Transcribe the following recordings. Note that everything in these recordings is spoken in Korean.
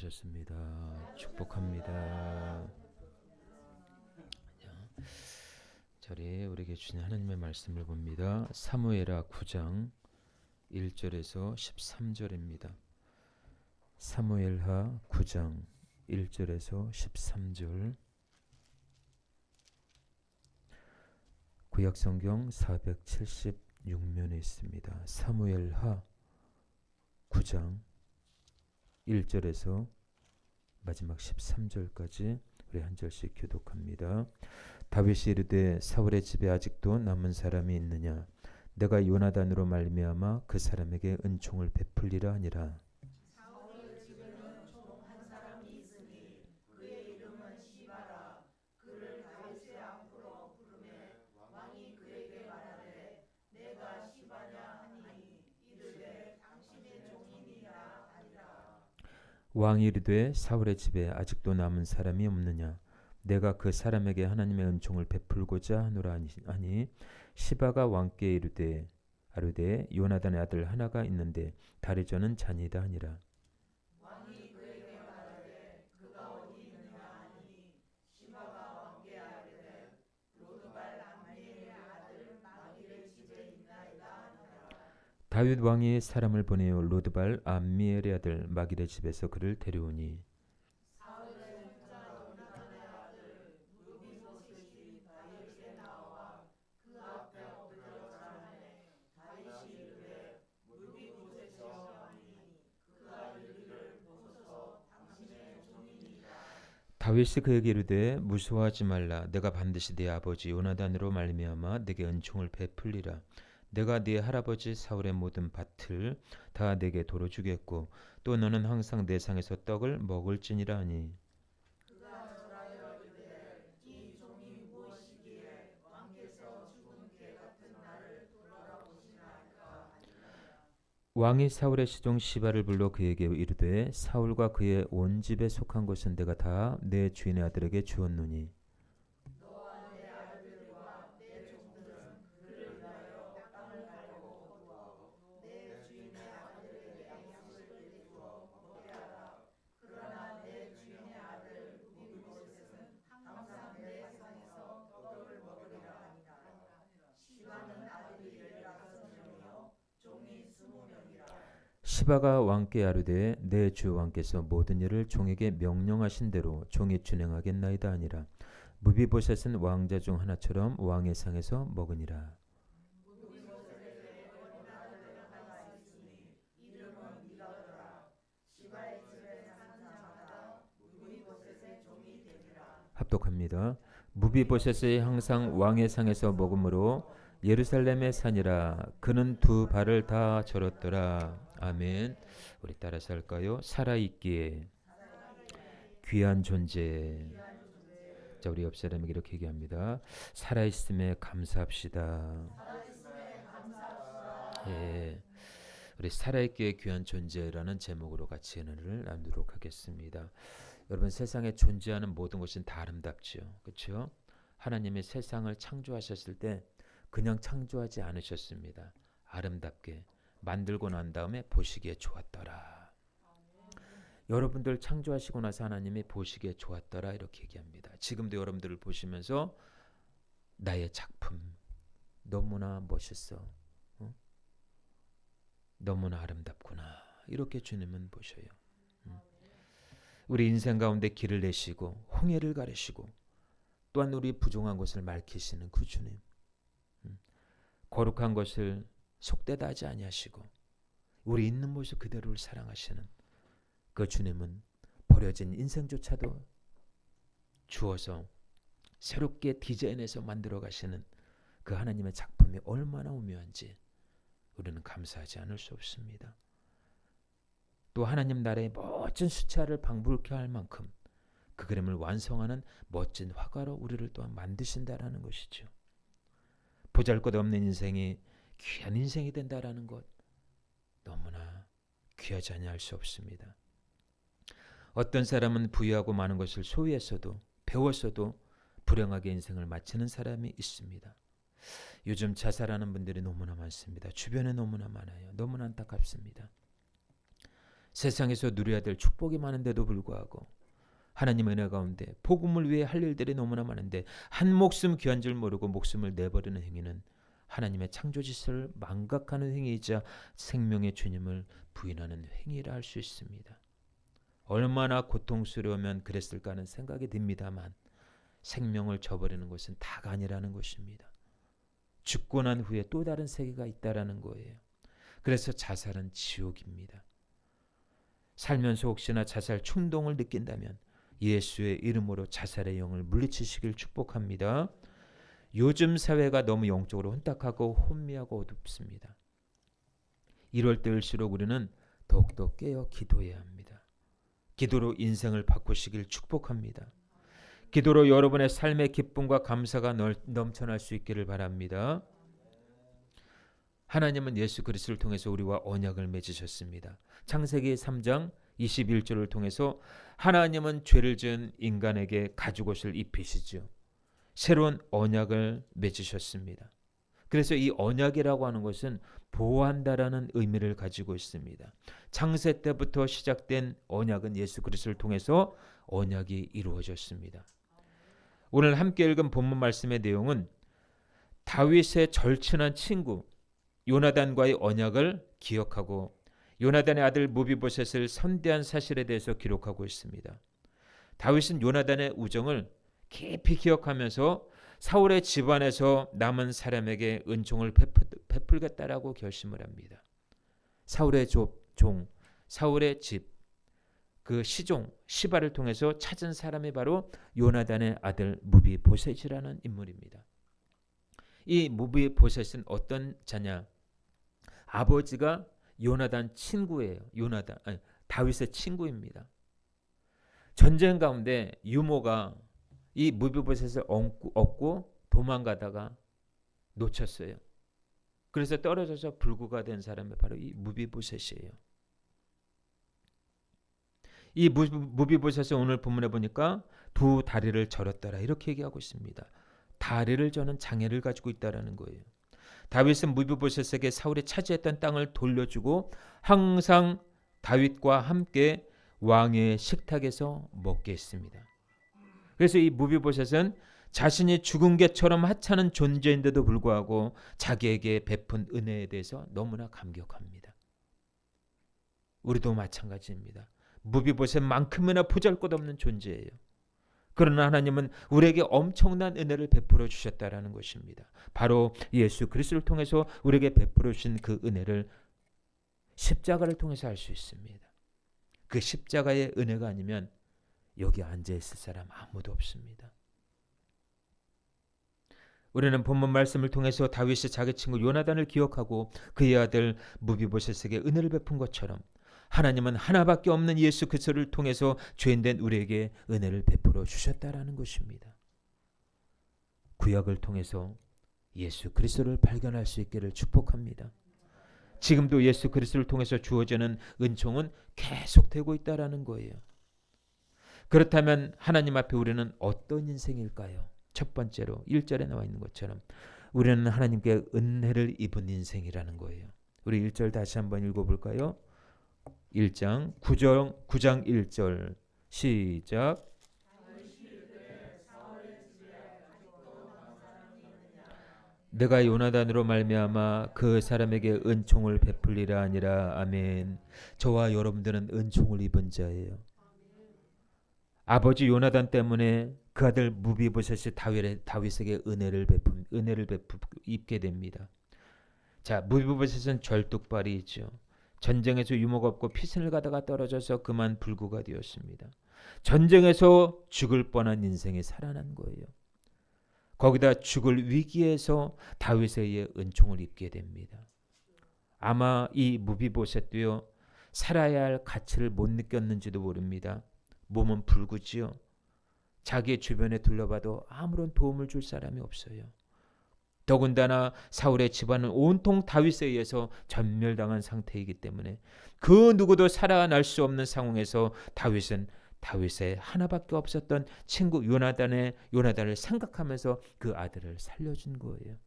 오셨습니다. 축복합니다. 자리에 우리에게 주신 하나님의 말씀을 봅니다. 사무엘하 9장 1절에서 13절입니다. 사무엘하 9장 1절에서 13절. 구약성경 476면에 있습니다. 사무엘하 9장 1절에서 마지막 13절까지 우리 한 절씩 교독합니다. 다윗이 이르되 사울의 집에 아직도 남은 사람이 있느냐? 내가 요나단으로 말미암아 그 사람에게 은총을 베풀리라 하니라. 사울의 집에는 총 한 사람이 있으니 그의 이름은 시바라. 그를 다윗의 앞으로 부르매 왕이 그에게 말하되 내가 시바냐 하니 이르되 당신의 종이니라 하니라. 왕이 이르되 사울의 집에 아직도 남은 사람이 없느냐? 내가 그 사람에게 하나님의 은총을 베풀고자 하노라 하니 시바가 왕께 이르되 아르되 요나단의 아들 하나가 있는데 다리저는 잔이다 하니라. 왕이 그에게 말하되 그가 어디 있느냐 하니 시바가 왕께 아뢰되 로드발 암미엘의 아들 마길의 집에 있나이다 하니라. 다윗 왕이 사람을 보내어 로드발 암미엘의 아들 마길의 집에서 그를 데려오니 사울의 손자 요나단의 아들 무비보셋이 다윗에게 나와 그 앞에 엎드려 자매 다윗이 이르되 무비보셋이여 하니 그가 이르기를 보소서 당신의 종이니라. 다윗이 그에게 이르되 무서워하지 말라. 내가 반드시 네 아버지 요나단으로 말미암아 네게 은총을 베풀리라. 내가 네 할아버지 사울의 모든 밭을 다 네게 도로 주겠고 또 너는 항상 내 상에서 떡을 먹을지니라 하니 그가 절하여 이르되 이 종이 무엇이기에 왕께서 죽은 개 같은 나를 돌아보시나이까 하니라. 왕이 사울의 시종 시바를 불러 그에게 이르되 사울과 그의 온 집에 속한 것은 내가 다 내 주인의 아들에게 주었노니 너와 내 아들들과 내 종들은 그를 위하여 땅을 갈고 두어 내 주인의 아들에게 양식을 내주어 먹게 하라. 그러나 내 주인의 아들 무비보셋은 항상 내 상에서 떡을 먹으리라 하니라. 시바는 아들이 15명이요 종이 20명이라. 시바가 왕께 아뢰되 내 주 왕께서 모든 일을 종에게 명령하신 대로 종이 준행하겠나이다 하니라. 무비보셋은 왕자 중 하나처럼 왕의 상에서 먹으니라. 무비보셋에게 어린 아들 하나가 있으니 이름은 미가더라. 시바의 집에 사는 자마다 무비보셋의 종이 되니라. 합독합니다. 무비보셋이 항상 왕의 상에서 먹으므로 예루살렘의 산이라. 그는 두 발을 다 절었더라. 아멘. 우리 따라서 할까요? 살아있기에 귀한 존재. 자, 우리 옆 사람에게 이렇게 얘기합니다. 살아있음에 감사합시다. 예, 우리 살아있기에 귀한 존재라는 제목으로 같이 은혜를 나누도록 하겠습니다. 여러분, 세상에 존재하는 모든 것은 다 아름답지요. 그렇죠? 하나님이 세상을 창조하셨을 때 그냥 창조하지 않으셨습니다. 아름답게 만들고 난 다음에 보시기에 좋았더라. 여러분들 창조하시고 나서 하나님이 보시기에 좋았더라 이렇게 얘기합니다. 지금도 여러분들을 보시면서 나의 작품 너무나 멋있어. 너무나 아름답구나. 이렇게 주님은 보셔요. 우리 인생 가운데 길을 내시고 홍해를 가르시고 또한 우리 부정한 것을 밝히시는 그 주님. 거룩한 것을 속되다 하지 아니하시고 우리 있는 모습 그대로를 사랑하시는 그 주님은 버려진 인생조차도 주어서 새롭게 디자인해서 만들어 가시는 그 하나님의 작품이 얼마나 오묘한지 우리는 감사하지 않을 수 없습니다. 또 하나님 나라의 멋진 수채화를 방불케 할 만큼 그 그림을 완성하는 멋진 화가로 우리를 또한 만드신다라는 것이죠. 보잘것없는 인생이 귀한 인생이 된다라는 것 너무나 귀하지 아니할 수 없습니다. 어떤 사람은 부유하고 많은 것을 소유했어도 배웠어도 불행하게 인생을 마치는 사람이 있습니다. 요즘 자살하는 분들이 너무나 많습니다. 주변에 너무나 많아요. 너무나 안타깝습니다. 세상에서 누려야 될 축복이 많은데도 불구하고 하나님의 은혜 가운데 복음을 위해 할 일들이 너무나 많은데 한 목숨 귀한 줄 모르고 목숨을 내버리는 행위는 하나님의 창조 질서를 망각하는 행위이자 생명의 주님을 부인하는 행위라 할 수 있습니다. 얼마나 고통스러우면 그랬을까 하는 생각이 듭니다만 생명을 저버리는 것은 다가 아니라는 것입니다. 죽고 난 후에 또 다른 세계가 있다라는 거예요. 그래서 자살은 지옥입니다. 살면서 혹시나 자살 충동을 느낀다면 예수의 이름으로 자살의 영을 물리치시길 축복합니다. 요즘 사회가 너무 영적으로 혼탁하고 혼미하고 어둡습니다. 이럴 때일수록 우리는 더욱더 깨어 기도해야 합니다. 기도로 인생을 바꾸시길 축복합니다. 기도로 여러분의 삶의 기쁨과 감사가 넘쳐날 수 있기를 바랍니다. 하나님은 예수 그리스도를 통해서 우리와 언약을 맺으셨습니다. 창세기 3장 21절을 통해서 하나님은 죄를 지은 인간에게 가죽옷을 입히시죠. 새로운 언약을 맺으셨습니다. 그래서 이 언약이라고 하는 것은 보호한다라는 의미를 가지고 있습니다. 창세 때부터 시작된 언약은 예수 그리스도를 통해서 언약이 이루어졌습니다. 오늘 함께 읽은 본문 말씀의 내용은 다윗의 절친한 친구 요나단과의 언약을 기억하고 요나단의 아들 무비보셋을 선대한 사실에 대해서 기록하고 있습니다. 다윗은 요나단의 우정을 깊이 기억하면서 사울의 집안에서 남은 사람에게 은총을 베풀겠다라고 결심을 합니다. 사울의 종, 사울의 집, 그 시종 시바를 통해서 찾은 사람이 바로 요나단의 아들 무비보셋이라는 인물입니다. 이 무비보셋은 어떤 자냐? 아버지가 요나단 친구예요. 다윗의 친구입니다. 전쟁 가운데 유모가 이 무비보셋을 얻고 도망가다가 놓쳤어요. 그래서 떨어져서 불구가 된 사람이 바로 이 무비보셋이에요. 이 무비보셋은 오늘 본문에 보니까 두 다리를 절었더라 이렇게 얘기하고 있습니다. 다리를 저는 장애를 가지고 있다라는 거예요. 다윗은 무비보셋에게 사울이 차지했던 땅을 돌려주고 항상 다윗과 함께 왕의 식탁에서 먹게 했습니다. 그래서 이 무비보셋은 자신이 죽은 개처럼 하찮은 존재인데도 불구하고 자기에게 베푼 은혜에 대해서 너무나 감격합니다. 우리도 마찬가지입니다. 무비보셋만큼이나 보잘것없는 존재예요. 그러나 하나님은 우리에게 엄청난 은혜를 베풀어 주셨다라는 것입니다. 바로 예수 그리스도를 통해서 우리에게 베풀어 주신 그 은혜를 십자가를 통해서 알 수 있습니다. 그 십자가의 은혜가 아니면 여기 앉아있을 사람 아무도 없습니다. 우리는 본문 말씀을 통해서 다윗이 자기 친구 요나단을 기억하고 그의 아들 무비보셋에게 은혜를 베푼 것처럼 하나님은 하나밖에 없는 예수 그리스도를 통해서 죄인된 우리에게 은혜를 베풀어 주셨다라는 것입니다. 구약을 통해서 예수 그리스도를 발견할 수 있기를 축복합니다. 지금도 예수 그리스도를 통해서 주어지는 은총은 계속되고 있다라는 거예요. 그렇다면 하나님 앞에 우리는 어떤 인생일까요? 첫 번째로 1절에 나와 있는 것처럼 우리는 하나님께 은혜를 입은 인생이라는 거예요. 우리 1절 다시 한번 읽어볼까요? 1장 9장 1절 시작. 내가 요나단으로 말미암아 그 사람에게 은총을 베풀리라 아니라. 아멘. 저와 여러분들은 은총을 입은 자예요. 아버지 요나단 때문에 그 아들 무비보셋이 다윗에게 은혜를 입게 됩니다. 자, 무비보셋은 절뚝발이죠. 전쟁에서 유모가 없고 피신을 가다가 떨어져서 그만 불구가 되었습니다. 전쟁에서 죽을 뻔한 인생이 살아난 거예요. 거기다 죽을 위기에서 다윗에 의해 은총을 입게 됩니다. 아마 이 무비보셋도요, 살아야 할 가치를 못 느꼈는지도 모릅니다. 몸은 불구지요. 자기 주변에 둘러봐도 아무런 도움을 줄 사람이 없어요. 더군다나 사울의 집안은 온통 다윗에 의해서 전멸당한 상태이기 때문에 그 누구도 살아날 수 없는 상황에서 다윗은 다윗의 하나밖에 없었던 친구 요나단을 생각하면서 그 아들을 살려준 거예요.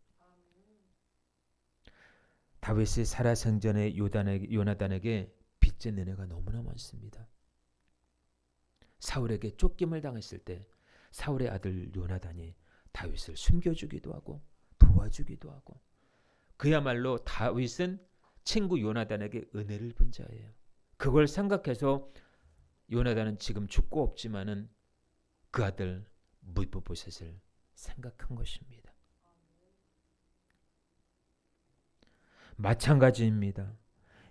다윗이 살아생전에 요나단에게 빚진 은혜가 너무나 많습니다. 사울에게 쫓김을 당했을 때 사울의 아들 요나단이 다윗을 숨겨주기도 하고 도와주기도 하고, 그야말로 다윗은 친구 요나단에게 은혜를 본 자예요. 그걸 생각해서 요나단은 지금 죽고 없지만은 그 아들 무비보셋을 생각한 것입니다. 마찬가지입니다.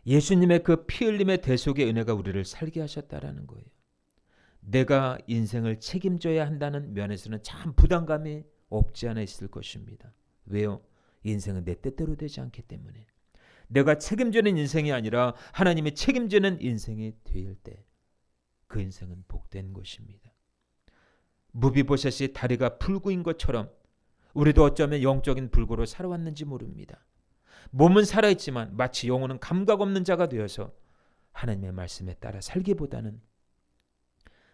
예수님의 그 피 흘림의 대속의 은혜가 우리를 살게 하셨다라는 거예요. 내가 인생을 책임져야 한다는 면에서는 참 부담감이 없지 않아 있을 것입니다. 왜요? 인생은 내 뜻대로 되지 않기 때문에. 내가 책임지는 인생이 아니라 하나님이 책임지는 인생이 될 때 그 인생은 복된 것입니다. 무비보셋이 다리가 불구인 것처럼 우리도 어쩌면 영적인 불구로 살아왔는지 모릅니다. 몸은 살아있지만 마치 영혼은 감각 없는 자가 되어서 하나님의 말씀에 따라 살기보다는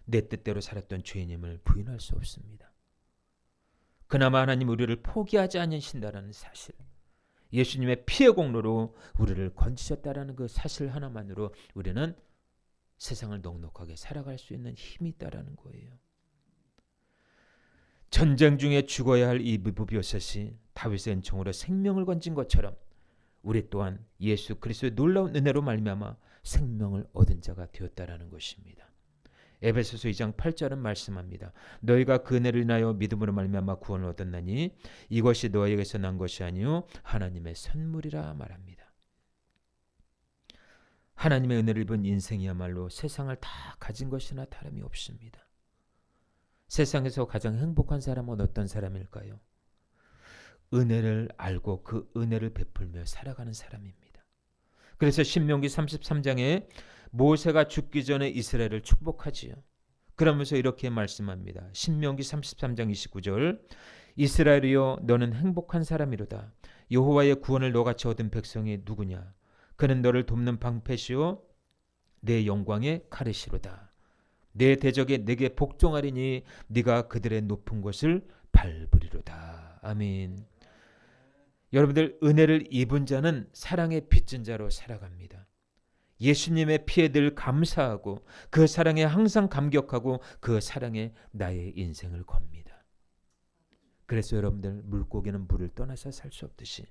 내 뜻대로 살았던 죄인임을 부인할 수 없습니다. 그나마 하나님 우리를 포기하지 않으신다는 사실, 예수님의 피의 공로로 우리를 건지셨다라는 그 사실 하나만으로 우리는 세상을 넉넉하게 살아갈 수 있는 힘이 있다라는 거예요. 전쟁 중에 죽어야 할 이 무비보셋이 다윗의 은총으로 생명을 건진 것처럼 우리 또한 예수 그리스도의 놀라운 은혜로 말미암아 생명을 얻은 자가 되었다라는 것입니다. 에베소서 2장 8절은 말씀합니다. 너희가 그 은혜를 인하여 믿음으로 말미암아 구원을 얻었나니 이것이 너희에게서 난 것이 아니요 하나님의 선물이라 말합니다. 하나님의 은혜를 입은 인생이야말로 세상을 다 가진 것이나 다름이 없습니다. 세상에서 가장 행복한 사람은 어떤 사람일까요? 은혜를 알고 그 은혜를 베풀며 살아가는 사람입니다. 그래서 신명기 33장에 모세가 죽기 전에 이스라엘을 축복하지요. 그러면서 이렇게 말씀합니다. 신명기 33장 29절 이스라엘이여 너는 행복한 사람이로다. 여호와의 구원을 너같이 얻은 백성이 누구냐? 그는 너를 돕는 방패시요 내 영광의 가르시로다. 내 대적이 내게 복종하리니 네가 그들의 높은 곳을 밟으리로다. 아멘. 여러분들 은혜를 입은 자는 사랑의 빚진 자로 살아갑니다. 예수님의 피에 늘 감사하고 그 사랑에 항상 감격하고 그 사랑에 나의 인생을 겁니다. 그래서 여러분들 물고기는 물을 떠나서 살 수 없듯이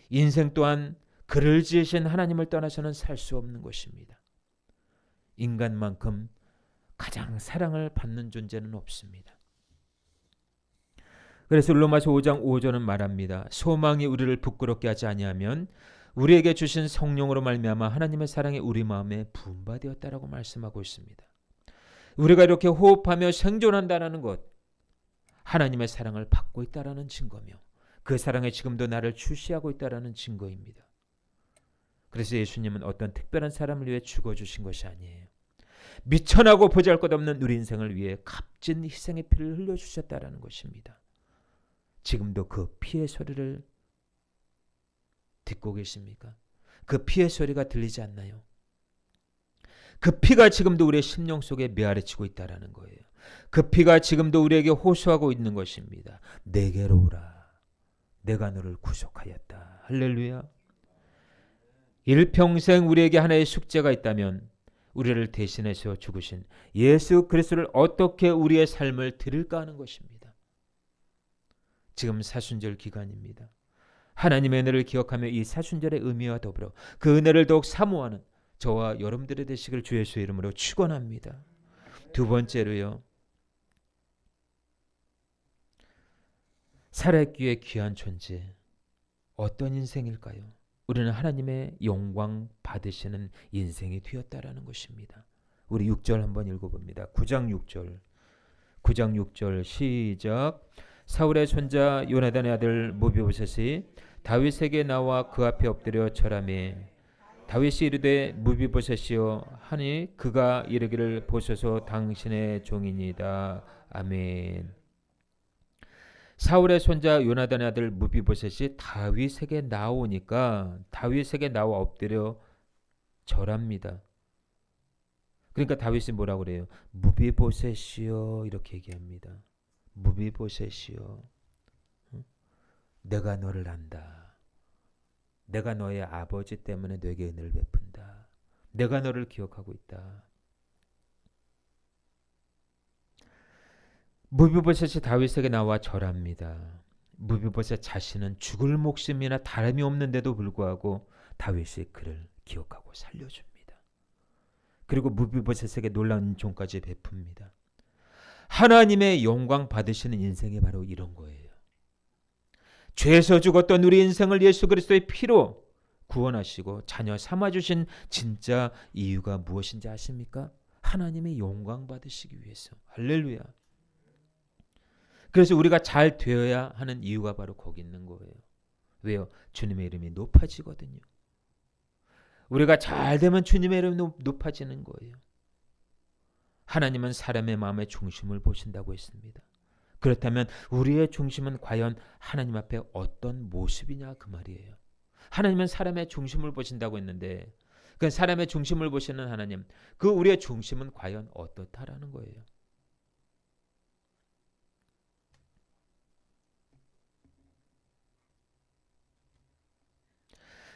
인생 또한 그를 지으신 하나님을 떠나서는 살 수 없는 것입니다. 인간만큼 가장 사랑을 받는 존재는 없습니다. 그래서 로마서 5장 5절은 말합니다. 소망이 우리를 부끄럽게 하지 아니하면 우리에게 주신 성령으로 말미암아 하나님의 사랑이 우리 마음에 부음받았다라고 말씀하고 있습니다. 우리가 이렇게 호흡하며 생존한다는 것, 하나님의 사랑을 받고 있다라는 증거며 그 사랑이 지금도 나를 주시하고 있다라는 증거입니다. 그래서 예수님은 어떤 특별한 사람을 위해 죽어주신 것이 아니에요. 미천하고 보잘것없는 우리 인생을 위해 값진 희생의 피를 흘려주셨다라는 것입니다. 지금도 그 피의 소리를 듣고 계십니까? 그 피의 소리가 들리지 않나요? 그 피가 지금도 우리의 심령 속에 메아리치고 있다라는 거예요. 그 피가 지금도 우리에게 호소하고 있는 것입니다. 내게로 오라. 내가 너를 구속하였다. 할렐루야. 일평생 우리에게 하나의 숙제가 있다면 우리를 대신해서 죽으신 예수 그리스도를 어떻게 우리의 삶을 드릴까 하는 것입니다. 지금 사순절 기간입니다. 하나님의 은혜를 기억하며 이 사순절의 의미와 더불어 그 은혜를 더욱 사모하는 저와 여러분들의 되시길 주 예수의 이름으로 축원합니다. 두 번째로요. 살아있기에 귀한 존재. 어떤 인생일까요? 우리는 하나님의 영광 받으시는 인생이 되었다라는 것입니다. 우리 6절 한번 읽어봅니다. 9장 6절. 9장 6절 시작. 사울의 손자 요나단의 아들 무비보셋이 다윗에게 나와 그 앞에 엎드려 절하매 다윗이 이르되 무비보셋이여 하니 그가 이르기를 보소서 당신의 종이니이다. 아멘. 사울의 손자 요나단의 아들 무비보셋이 다윗에게 나오니까 다윗에게 나와 엎드려 절합니다. 그러니까 다윗이 뭐라고 그래요? 무비보셋이여 이렇게 얘기합니다. 무비보셋이여 내가 너를 안다. 내가 너의 아버지 때문에 너에게 은혜를 베푼다. 내가 너를 기억하고 있다. 무비보셋이 다윗에게 나와 절합니다. 무비보셋 자신은 죽을 목숨이나 다름이 없는데도 불구하고 다윗이 그를 기억하고 살려줍니다. 그리고 무비보셋에게 놀라운 은총까지 베풉니다. 하나님의 영광 받으시는 인생이 바로 이런 거예요. 죄에서 죽었던 우리 인생을 예수 그리스도의 피로 구원하시고 자녀 삼아주신 진짜 이유가 무엇인지 아십니까? 하나님의 영광 받으시기 위해서. 할렐루야. 그래서 우리가 잘 되어야 하는 이유가 바로 거기 있는 거예요. 왜요? 주님의 이름이 높아지거든요. 우리가 잘 되면 주님의 이름이 높아지는 거예요. 하나님은 사람의 마음의 중심을 보신다고 했습니다. 그렇다면 우리의 중심은 과연 하나님 앞에 어떤 모습이냐 그 말이에요. 하나님은 사람의 중심을 보신다고 했는데 그 사람의 중심을 보시는 하나님, 그 우리의 중심은 과연 어떻다라는 거예요.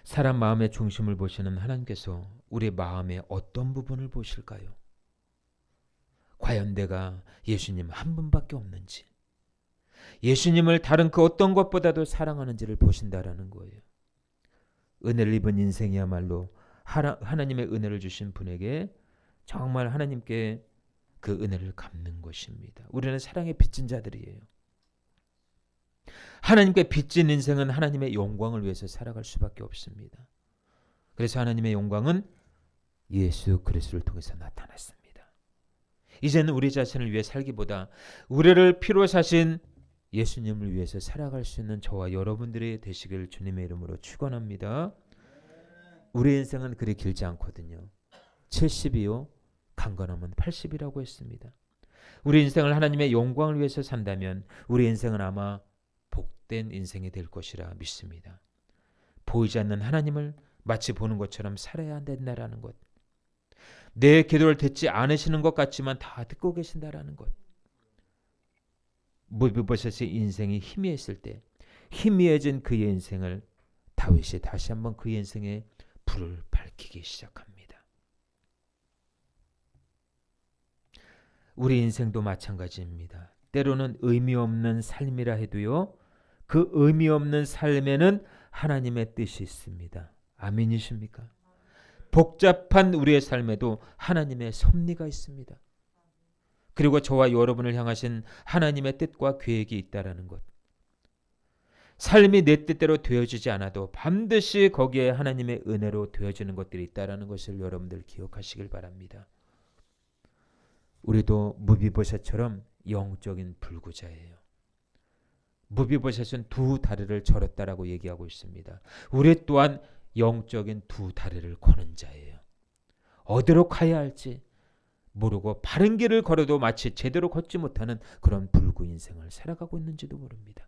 사람 마음의 중심을 보시는 하나님께서 우리 마음의 어떤 부분을 보실까요? 과연 내가 예수님 한 분밖에 없는지, 예수님을 다른 그 어떤 것보다도 사랑하는지를 보신다라는 거예요. 은혜를 입은 인생이야말로 하나님의 은혜를 주신 분에게 정말 하나님께 그 은혜를 갚는 것입니다. 우리는 사랑에 빚진 자들이에요. 하나님께 빚진 인생은 하나님의 영광을 위해서 살아갈 수밖에 없습니다. 그래서 하나님의 영광은 예수 그리스도를 통해서 나타났습니다. 이제는 우리 자신을 위해 살기보다 우리를 피로 사신 예수님을 위해서 살아갈 수 있는 저와 여러분들이 되시길 주님의 이름으로 축원합니다. 우리 인생은 그리 길지 않거든요. 70이요. 강건하면 80이라고 했습니다. 우리 인생을 하나님의 영광을 위해서 산다면 우리 인생은 아마 복된 인생이 될 것이라 믿습니다. 보이지 않는 하나님을 마치 보는 것처럼 살아야 된다라는 것. 내 기도를 듣지 않으시는 것 같지만 다 듣고 계신다라는 것. 무비보셋의 인생이 희미했을 때 희미해진 그의 인생을 다윗이 다시 한번 그의 인생에 불을 밝히기 시작합니다. 우리 인생도 마찬가지입니다. 때로는 의미 없는 삶이라 해도요, 그 의미 없는 삶에는 하나님의 뜻이 있습니다. 아멘이십니까? 복잡한 우리의 삶에도 하나님의 섭리가 있습니다. 그리고 저와 여러분을 향하신 하나님의 뜻과 계획이 있다라는 것. 삶이 내 뜻대로 되어지지 않아도 반드시 거기에 하나님의 은혜로 되어지는 것들이 있다라는 것을 여러분들 기억하시길 바랍니다. 우리도 무비보셋처럼 영적인 불구자예요. 무비보셋은 두 다리를 절었다라고 얘기하고 있습니다. 우리 또한 영적인 두 다리를 거는 자예요. 어디로 가야 할지 모르고 바른 길을 걸어도 마치 제대로 걷지 못하는 그런 불구 인생을 살아가고 있는지도 모릅니다.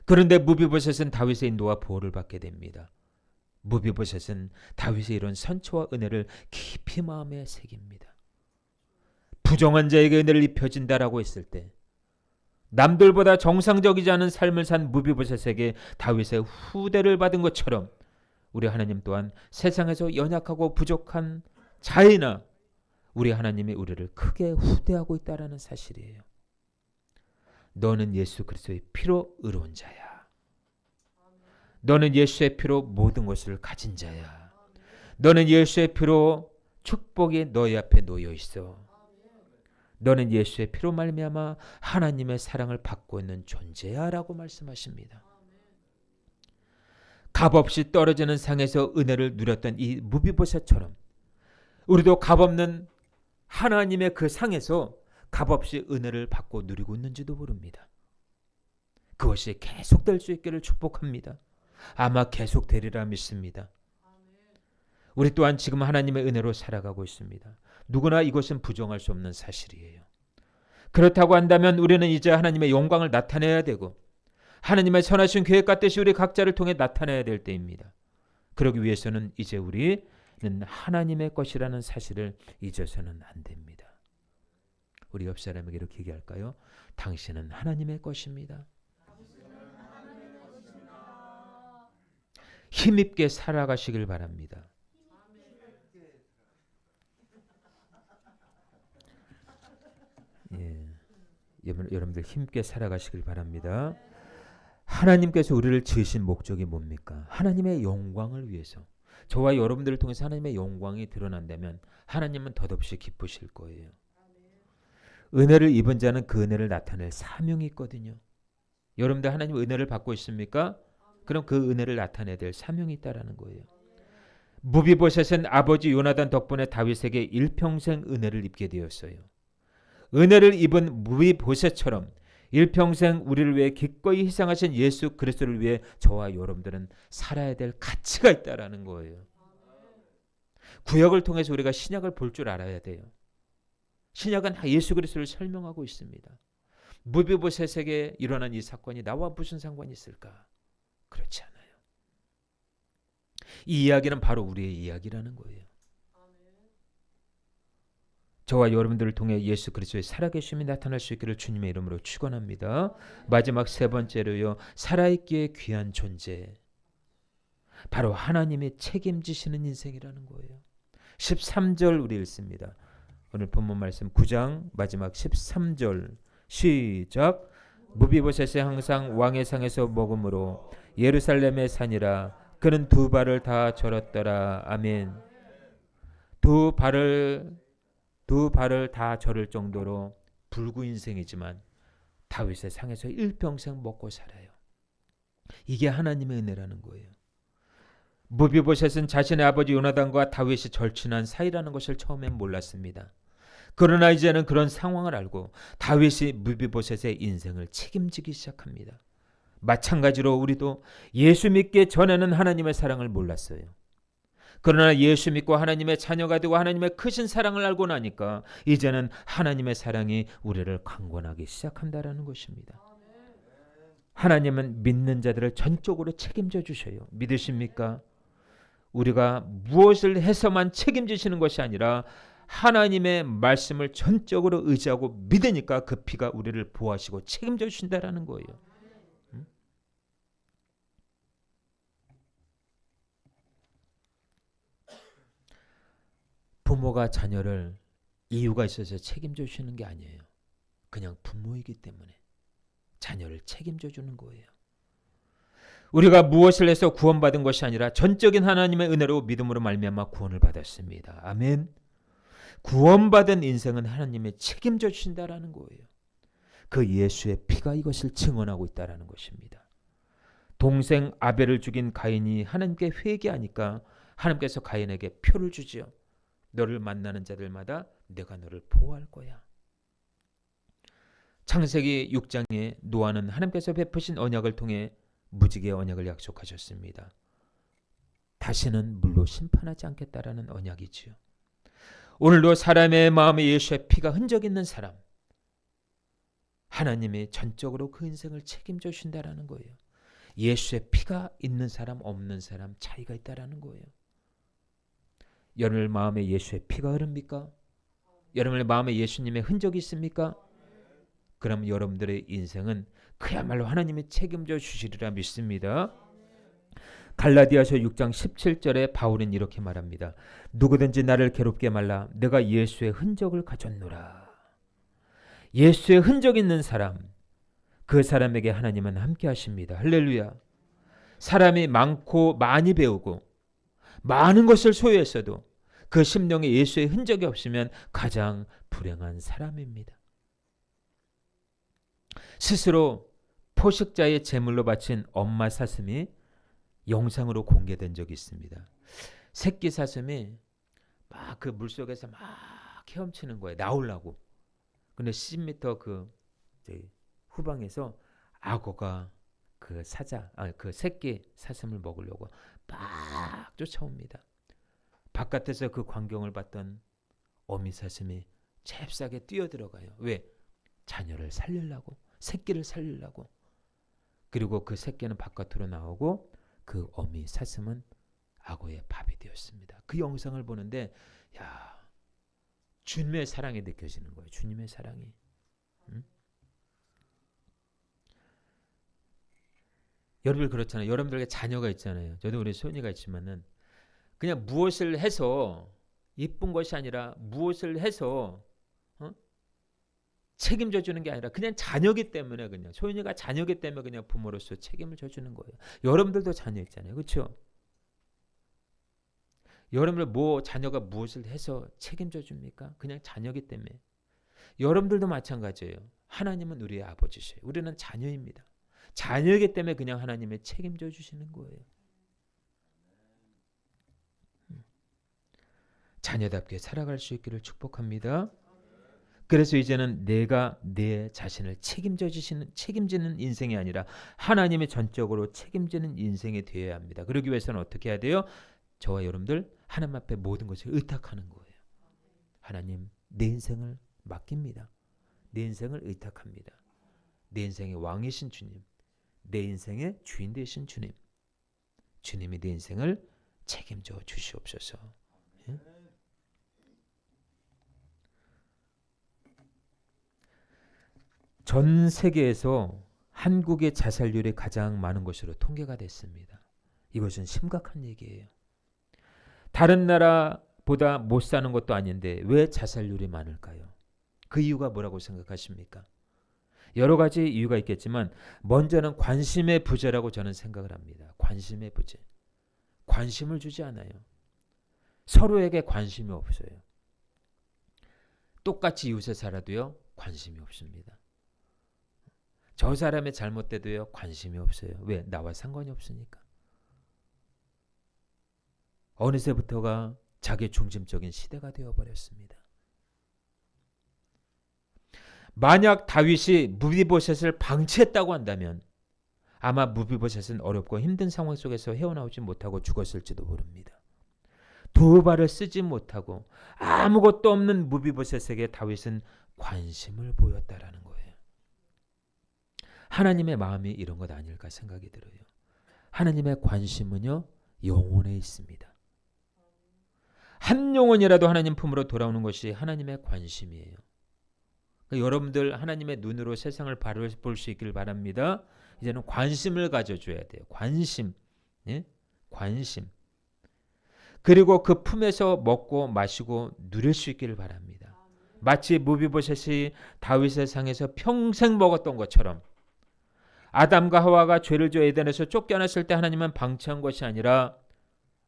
그런데 무비보셋은 다윗의 인도와 보호를 받게 됩니다. 무비보셋은 다윗의 이런 선처와 은혜를 깊이 마음에 새깁니다. 부정한 자에게 은혜를 입혀진다라고 했을 때 남들보다 정상적이지 않은 삶을 산 무비보셋에게 다윗의 후대를 받은 것처럼 우리 하나님 또한 세상에서 연약하고 부족한 자이나 우리 하나님이 우리를 크게 후대하고 있다는 사실이에요. 너는 예수 그리스도의 피로 의로운 자야. 너는 예수의 피로 모든 것을 가진 자야. 너는 예수의 피로 축복이 너희 앞에 놓여 있어. 너는 예수의 피로 말미암아 하나님의 사랑을 받고 있는 존재야라고 말씀하십니다. 값없이 떨어지는 상에서 은혜를 누렸던 이 무비보셋처럼 우리도 값없는 하나님의 그 상에서 값없이 은혜를 받고 누리고 있는지도 모릅니다. 그것이 계속될 수 있기를 축복합니다. 아마 계속되리라 믿습니다. 우리 또한 지금 하나님의 은혜로 살아가고 있습니다. 누구나 이것은 부정할 수 없는 사실이에요. 그렇다고 한다면 우리는 이제 하나님의 영광을 나타내야 되고 하나님의 선하신 계획과 뜻이 우리 각자를 통해 나타나야 될 때입니다. 그러기 위해서는 이제 우리는 하나님의 것이라는 사실을 잊어서는 안 됩니다. 우리 옆 사람에게 이렇게 얘기할까요? 당신은 하나님의 것입니다. 힘있게 살아가시길 바랍니다. 예. 여러분들 힘있게 살아가시길 바랍니다. 하나님께서 우리를 지으신 목적이 뭡니까? 하나님의 영광을 위해서. 저와 여러분들을 통해서 하나님의 영광이 드러난다면 하나님은 덧없이 기쁘실 거예요. 은혜를 입은 자는 그 은혜를 나타낼 사명이 있거든요. 여러분들 하나님 은혜를 받고 있습니까? 그럼 그 은혜를 나타내야 될 사명이 있다라는 거예요. 무비보셋은 아버지 요나단 덕분에 다윗에게 일평생 은혜를 입게 되었어요. 은혜를 입은 무비보셋처럼 일평생 우리를 위해 기꺼이 희생하신 예수 그리스도를 위해 저와 여러분들은 살아야 될 가치가 있다라는 거예요. 구약을 통해서 우리가 신약을 볼 줄 알아야 돼요. 신약은 다 예수 그리스도를 설명하고 있습니다. 무비보셋에게 일어난 이 사건이 나와 무슨 상관이 있을까? 그렇지 않아요. 이 이야기는 바로 우리의 이야기라는 거예요. 저와 여러분들을 통해 예수 그리스도의 살아계심이 나타날 수 있기를 주님의 이름으로 축원합니다. 마지막 세 번째로요. 살아있기에 귀한 존재. 바로 하나님이 책임지시는 인생이라는 거예요. 13절 우리 읽습니다. 오늘 본문 말씀 9장 마지막 13절 시작. 무비보셋이 항상 왕의 상에서 먹음으로 예루살렘의 산이라 그는 두 발을 다 절었더라. 아멘. 두 발을 다 절을 정도로 불구 인생이지만 다윗의 상에서 일평생 먹고 살아요. 이게 하나님의 은혜라는 거예요. 무비보셋은 자신의 아버지 요나단과 다윗이 절친한 사이라는 것을 처음엔 몰랐습니다. 그러나 이제는 그런 상황을 알고 다윗이 무비보셋의 인생을 책임지기 시작합니다. 마찬가지로 우리도 예수 믿기 전에는 하나님의 사랑을 몰랐어요. 그러나 예수 믿고 하나님의 자녀가 되고 하나님의 크신 사랑을 알고 나니까 이제는 하나님의 사랑이 우리를 강권하기 시작한다라는 것입니다. 하나님은 믿는 자들을 전적으로 책임져 주셔요. 믿으십니까? 우리가 무엇을 해서만 책임지시는 것이 아니라 하나님의 말씀을 전적으로 의지하고 믿으니까 그 피가 우리를 보호하시고 책임져 주신다라는 거예요. 부모가 자녀를 이유가 있어서 책임져 주시는 게 아니에요. 그냥 부모이기 때문에 자녀를 책임져 주는 거예요. 우리가 무엇을 해서 구원받은 것이 아니라 전적인 하나님의 은혜로 믿음으로 말미암아 구원을 받았습니다. 아멘. 구원받은 인생은 하나님의 책임져 주신다라는 거예요. 그 예수의 피가 이것을 증언하고 있다라는 것입니다. 동생 아벨을 죽인 가인이 하나님께 회개하니까 하나님께서 가인에게 표를 주지요. 너를 만나는 자들마다 내가 너를 보호할 거야. 창세기 6장에 노아는 하나님께서 베푸신 언약을 통해 무지개의 언약을 약속하셨습니다. 다시는 물로 심판하지 않겠다라는 언약이지요. 오늘도 사람의 마음에 예수의 피가 흔적 있는 사람, 하나님이 전적으로 그 인생을 책임져 주신다라는 거예요. 예수의 피가 있는 사람 없는 사람 차이가 있다라는 거예요. 여러분의 마음에 예수의 피가 흐릅니까? 여러분의 마음에 예수님의 흔적이 있습니까? 그럼 여러분들의 인생은 그야말로 하나님이 책임져 주시리라 믿습니다. 갈라디아서 6장 17절에 바울은 이렇게 말합니다. 누구든지 나를 괴롭게 말라. 내가 예수의 흔적을 가졌노라. 예수의 흔적 있는 사람, 그 사람에게 하나님은 함께 하십니다. 할렐루야. 사람이 많고 많이 배우고 많은 것을 소유했어도 그 심령에 예수의 흔적이 없으면 가장 불행한 사람입니다. 스스로 포식자의 제물로 바친 엄마 사슴이 영상으로 공개된 적이 있습니다. 새끼 사슴이 막 그 물속에서 막 헤엄치는 거예요. 나오려고. 근데 10m 그 후방에서 악어가 그 그 새끼 사슴을 먹으려고 막 쫓아옵니다. 바깥에서 그 광경을 봤던 어미 사슴이 잽싸게 뛰어들어가요. 왜? 자녀를 살리려고, 새끼를 살리려고. 그리고 그 새끼는 바깥으로 나오고 그 어미 사슴은 악어의 밥이 되었습니다. 그 영상을 보는데 주님의 사랑이 느껴지는 거예요. 주님의 사랑이. 여러분 그렇잖아요. 여러분들에게 자녀가 있잖아요. 저도 우리 소연이가 있지만은 그냥 무엇을 해서 이쁜 것이 아니라 무엇을 해서 책임져 주는 게 아니라 그냥 자녀기 때문에, 그냥 소윤이가 자녀기 때문에 그냥 부모로서 책임을 져주는 거예요. 여러분들도 자녀 있잖아요, 그렇죠? 여러분들 뭐 자녀가 무엇을 해서 책임져 줍니까? 그냥 자녀기 때문에. 여러분들도 마찬가지예요. 하나님은 우리의 아버지세요. 우리는 자녀입니다. 자녀이기 때문에 그냥 하나님의 책임져 주시는 거예요. 자녀답게 살아갈 수 있기를 축복합니다. 그래서 이제는 내가 내 자신을 책임지는 인생이 아니라 하나님의 전적으로 책임지는 인생이 되어야 합니다. 그러기 위해서는 어떻게 해야 돼요? 저와 여러분들 하나님 앞에 모든 것을 의탁하는 거예요. 하나님, 내 인생을 맡깁니다. 내 인생을 의탁합니다. 내 인생의 왕이신 주님, 내 인생의 주인 되신 주님, 주님이 내 인생을 책임져 주시옵소서. 예? 전 세계에서 한국의 자살률이 가장 많은 것으로 통계가 됐습니다. 이것은 심각한 얘기예요. 다른 나라보다 못 사는 것도 아닌데 왜 자살률이 많을까요? 그 이유가 뭐라고 생각하십니까? 여러 가지 이유가 있겠지만 먼저는 관심의 부재라고 저는 생각을 합니다. 관심의 부재. 관심을 주지 않아요. 서로에게 관심이 없어요. 똑같이 이웃에 살아도요, 관심이 없습니다. 저 사람의 잘못돼도요, 관심이 없어요. 왜? 나와 상관이 없으니까. 어느새부터가 자기 중심적인 시대가 되어버렸습니다. 만약 다윗이 무비보셋을 방치했다고 한다면 아마 무비보셋은 어렵고 힘든 상황 속에서 헤어나오지 못하고 죽었을지도 모릅니다. 두 발을 쓰지 못하고 아무것도 없는 무비보셋에게 다윗은 관심을 보였다라는 거예요. 하나님의 마음이 이런 것 아닐까 생각이 들어요. 하나님의 관심은요, 영혼에 있습니다. 한 영혼이라도 하나님 품으로 돌아오는 것이 하나님의 관심이에요. 그러니까 여러분들 하나님의 눈으로 세상을 바라볼 수 있기를 바랍니다. 이제는 관심을 가져줘야 돼요. 관심. 예? 관심. 그리고 그 품에서 먹고 마시고 누릴 수 있기를 바랍니다. 마치 무비보셋이 다윗의 상에서 평생 먹었던 것처럼 아담과 하와가 죄를 지어 에덴에서 쫓겨났을 때 하나님은 방치한 것이 아니라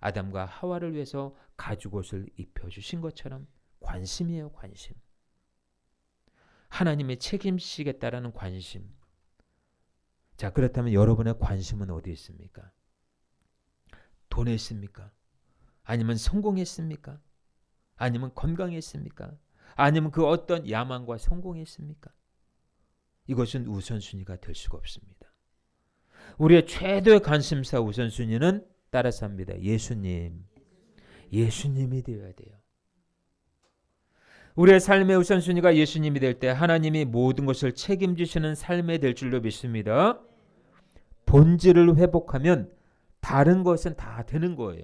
아담과 하와를 위해서 가죽옷을 입혀주신 것처럼 관심이에요. 관심. 하나님이 책임지시겠다라는 관심. 자, 그렇다면 여러분의 관심은 어디 있습니까? 돈에 있습니까? 아니면 성공에 있습니까? 아니면 건강에 있습니까? 아니면 그 어떤 야망과 성공에 있습니까? 이것은 우선순위가 될 수가 없습니다. 우리의 최대의 관심사 우선순위는 따라서 합니다. 예수님. 예수님이 되어야 돼요. 우리의 삶의 우선순위가 예수님이 될 때 하나님이 모든 것을 책임지시는 삶이 될 줄로 믿습니다. 본질을 회복하면 다른 것은 다 되는 거예요.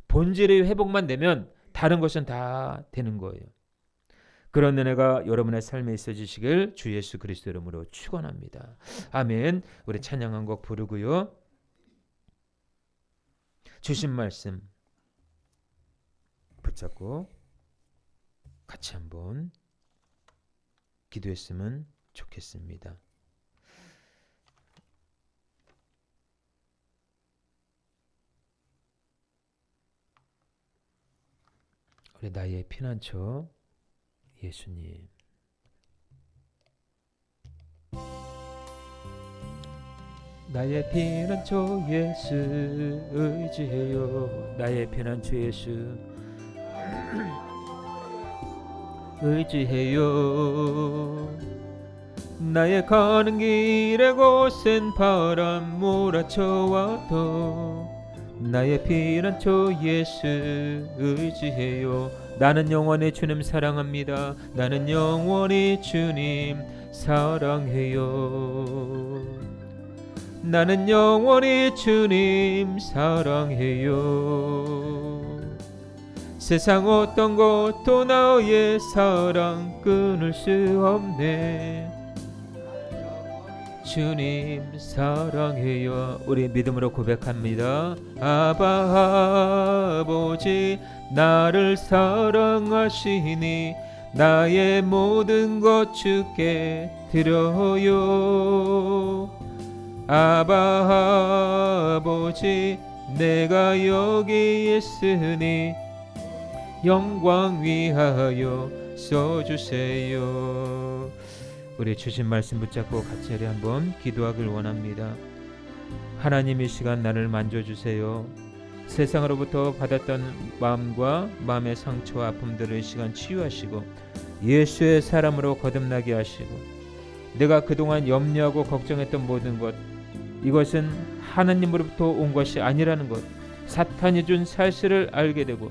본질의 회복만 되면 다른 것은 다 되는 거예요. 그런 은혜가 여러분의 삶에 있어지시길 주 예수 그리스도 이름으로 축원합니다. 아멘. 우리 찬양 한 곡 부르고요. 주신 말씀 붙잡고 같이 한번 기도했으면 좋겠습니다. 우리 나의 피난처 예수님. 나의 피난처 예수 의지해요. 나의 피난처 예수 의지해요. 나의 가는 길에 거센 바람 몰아쳐와도 나의 피난처 예수 의지해요. 나는 영원히 주님 사랑합니다. 나는 영원히 주님 사랑해요. 나는 영원히 주님 사랑해요. 세상 어떤 것도 나의 사랑 끊을 수 없네. 주님 사랑해요. 우리 믿음으로 고백합니다. 아바 아버지 나를 사랑하시니 나의 모든 것 주께 드려요. 아바 아버지, 내가 여기 있으니 영광 위하여 써주세요. 우리 주신 말씀 붙잡고 같이 한번 기도하길 원합니다. 하나님, 이 시간 나를 만져주세요. 세상으로부터 받았던 마음과 마음의 상처와 아픔들을 이 시간 치유하시고 예수의 사람으로 거듭나게 하시고, 내가 그동안 염려하고 걱정했던 모든 것, 이것은 하나님으로부터 온 것이 아니라는 것, 사탄이 준 사실을 알게 되고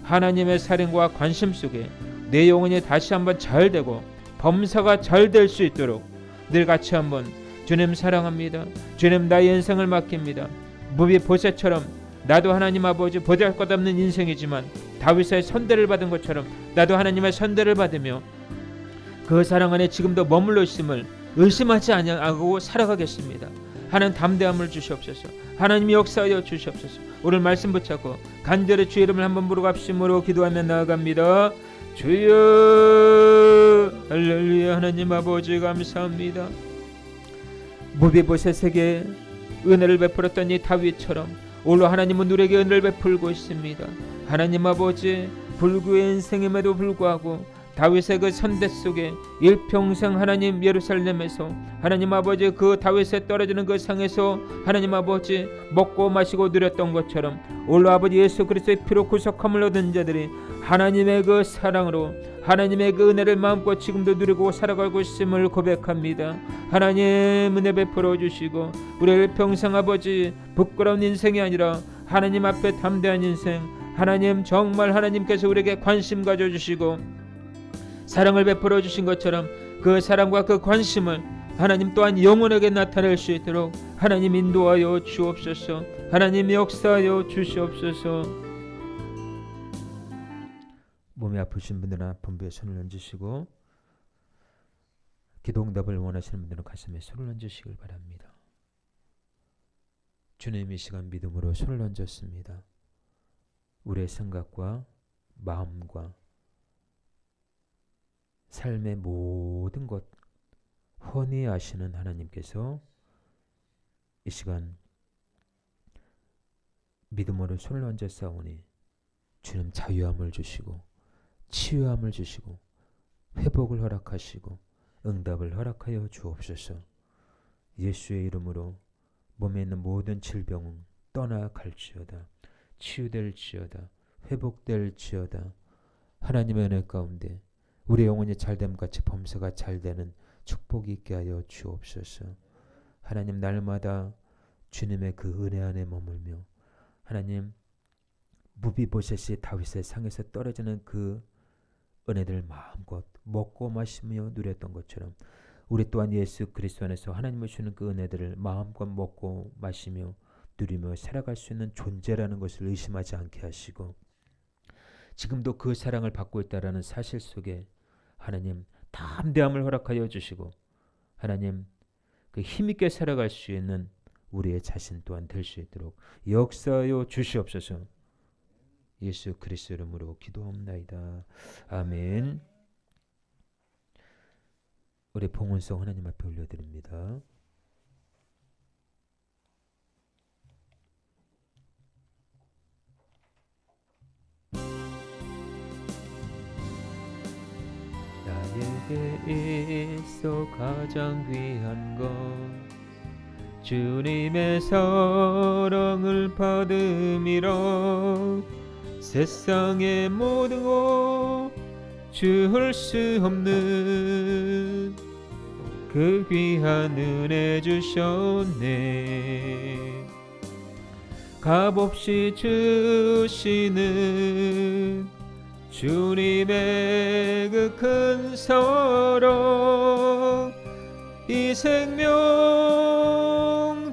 하나님의 사랑과 관심 속에 내 영혼이 다시 한번 잘되고 범사가 잘 될 수 있도록 늘 같이 한번 주님 사랑합니다. 주님, 나의 인생을 맡깁니다. 무비보셋처럼 나도 하나님 아버지 보잘것없는 인생이지만 다윗의 선대를 받은 것처럼 나도 하나님의 선대를 받으며 그 사랑 안에 지금도 머물러 있음을 의심하지 않고 살아가겠습니다. 하나님, 담대함을 주시옵소서. 하나님, 역사하여 주시옵소서. 오늘 말씀 붙잡고 간절히 주 이름을 한번 부르고 합심으로 기도하며 나아갑니다. 주여, 할렐루야. 하나님 아버지 감사합니다. 무비보셋에게 은혜를 베풀었던 이 다윗처럼 오늘 하나님은 우리에게 은혜를 베풀고 있습니다. 하나님 아버지, 불구의 인생임에도 불구하고 다윗의 그 선대 속에 일평생 하나님 예루살렘에서 하나님 아버지 그 다윗에 떨어지는 그 상에서 하나님 아버지 먹고 마시고 누렸던 것처럼 오늘 아버지 예수 그리스도의 피로 구속함을 얻은 자들이 하나님의 그 사랑으로 하나님의 그 은혜를 마음껏 지금도 누리고 살아가고 있음을 고백합니다. 하나님, 은혜 베풀어 주시고 우리 평생 아버지 부끄러운 인생이 아니라 하나님 앞에 담대한 인생, 하나님 정말 하나님께서 우리에게 관심 가져주시고 사랑을 베풀어 주신 것처럼 그 사랑과 그 관심을 하나님 또한 영혼에게 나타낼 수 있도록 하나님 인도하여 주옵소서. 하나님 역사하여 주시옵소서. 몸이 아프신 분들은 아픔부에 손을 얹으시고 기도응답을 원하시는 분들은 가슴에 손을 얹으시길 바랍니다. 주님, 이 시간 믿음으로 손을 얹었습니다. 우리의 생각과 마음과 삶의 모든 것 훤히 아시는 하나님께서 이 시간 믿음으로 손을 얹어 싸우니 주님 자유함을 주시고 치유함을 주시고 회복을 허락하시고 응답을 허락하여 주옵소서. 예수의 이름으로 몸에 있는 모든 질병은 떠나갈지어다. 치유될지어다. 회복될지어다. 하나님의 은혜 가운데 우리 영혼이 잘됨같이 범사가 잘되는 축복이 있게 하여 주옵소서. 하나님, 날마다 주님의 그 은혜 안에 머물며 하나님 무비보셋이 다윗의 상에서 떨어지는 그 은혜들 마음껏 먹고 마시며 누렸던 것처럼 우리 또한 예수 그리스도 안에서 하나님을 주는 그 은혜들을 마음껏 먹고 마시며 누리며 살아갈 수 있는 존재라는 것을 의심하지 않게 하시고 지금도 그 사랑을 받고 있다라는 사실 속에 하나님 담대함을 허락하여 주시고 하나님 그 힘있게 살아갈 수 있는 우리의 자신 또한 될 수 있도록 역사하여 주시옵소서. 예수 그리스도 이름으로 기도합나이다. 아멘. 우리 봉헌송 하나님 앞에 올려드립니다. 나에게 있어 가장 귀한 것 주님의 사랑을 받음이라. 세상의 모든 것 줄 수 없는 그 귀한 은혜 주셨네. 값없이 주시는 주님의 그 큰 사랑 이 생명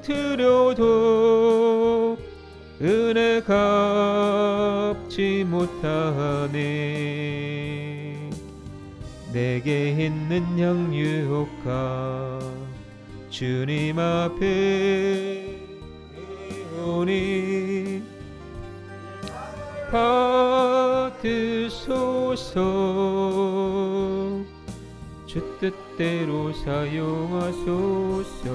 드려도 은혜 갚지 못하네. 내게 있는 양육과 주님 앞에 오니 받들어요. 받드소서. 주 뜻대로 사용하소서.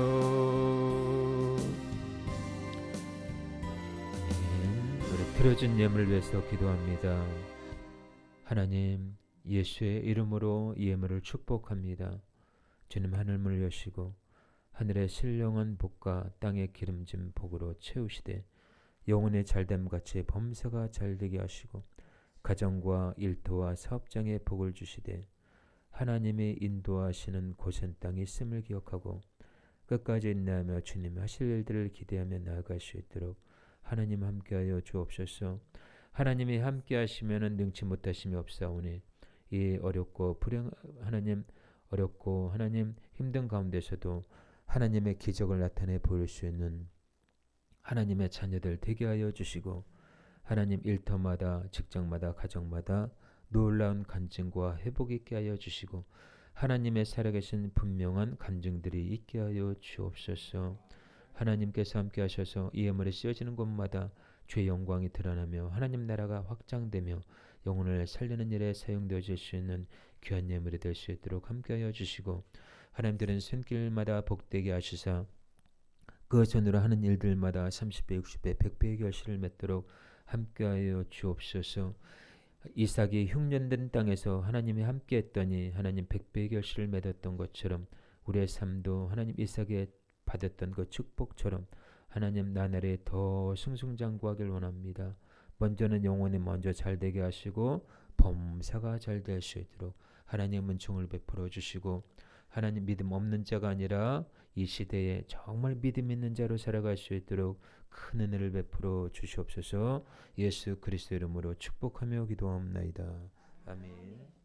우리 드려진 예물을 위해서 기도합니다. 하나님, 예수의 이름으로 이 예물을 축복합니다. 주님, 하늘문을 여시고 하늘의 신령한 복과 땅의 기름진 복으로 채우시되 영혼의 잘됨같이 범사가 잘되게 하시고 가정과 일터와 사업장에 복을 주시되 하나님이 인도하시는 고센 땅이 있음을 기억하고 끝까지 인내하며 주님 하실 일들을 기대하며 나아갈 수 있도록 하나님 함께하여 주옵소서. 하나님이 함께하시면 능치 못하심이 없사오니 이 어렵고 하나님 힘든 가운데서도 하나님의 기적을 나타내 보일 수 있는 하나님의 자녀들 되게 하여 주시고 하나님 일터마다 직장마다 가정마다 놀라운 간증과 회복이 있게 하여 주시고 하나님의 살아계신 분명한 간증들이 있게 하여 주옵소서. 하나님께서 함께 하셔서 이 예물이 씌어지는 곳마다 주의 영광이 드러나며 하나님 나라가 확장되며 영혼을 살리는 일에 사용되어질 수 있는 귀한 예물이 될 수 있도록 함께 하여 주시고 하나님들은 손길마다 복되게 하시사 그 손으로 하는 일들마다 30배, 60배, 100배의 결실을 맺도록 함께하여 주옵소서. 이삭이 흉년된 땅에서 하나님이 함께했더니 하나님 100배의 결실을 맺었던 것처럼 우리의 삶도 하나님 이삭이 받았던 그 축복처럼 하나님 나날이 더 승승장구하길 원합니다. 먼저는 영혼이 먼저 잘되게 하시고 범사가 잘 될 수 있도록 하나님 은총을 베풀어 주시고 하나님 믿음 없는 자가 아니라 이 시대에 정말 믿음 있는 자로 살아갈 수 있도록 큰 은혜를 베풀어 주시옵소서. 예수 그리스도 이름으로 축복하며 기도합나이다. 아멘.